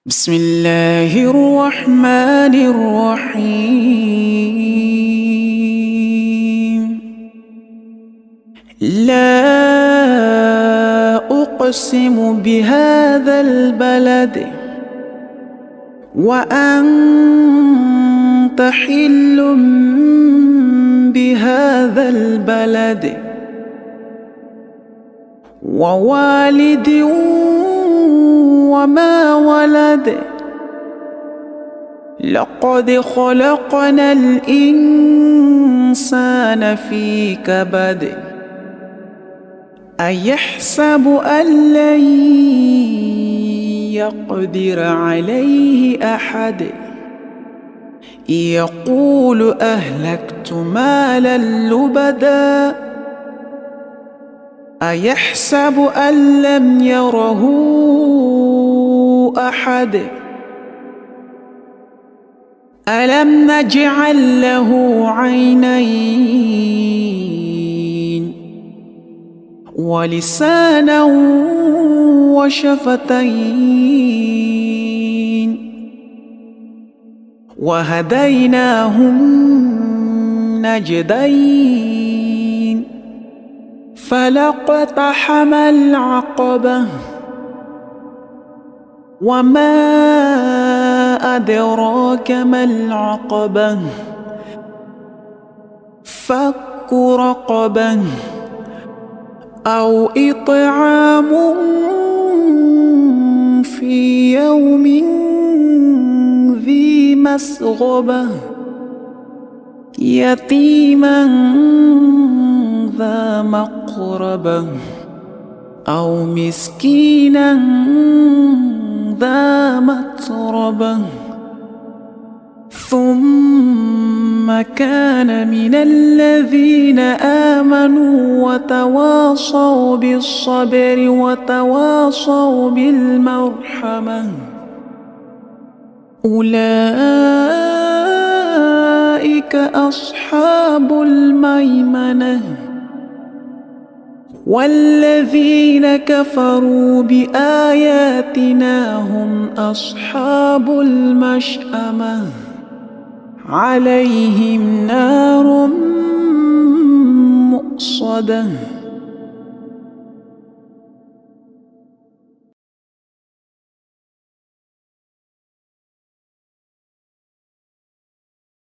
بسم الله الرحمن الرحيم. لا أقسم بهذا البلد وأنت حل بهذا البلد ووالد وما ولد. لقد خلقنا الإنسان في كبد. أيحسب أن لن يقدر عليه أحد. يقول أهلكت مالا لبدا. أيحسب أن لم يره أحد. ألم نجعل له عينين ولسانا وشفتين وهديناه النجدين. فلاقتحم العقبة وما أدراك ما العقبة. فك رقبة أو إطعام في يوم ذي مسغبة يتيما ذا مقربة أو مسكينا ذا متربة. ثم كان من الذين آمنوا وتواصوا بالصبر وتواصوا بالمرحمة. أولئك أصحاب الميمنة. والذين كفروا بآياتنا هم أصحاب المشأمة. عليهم نار مؤصدة.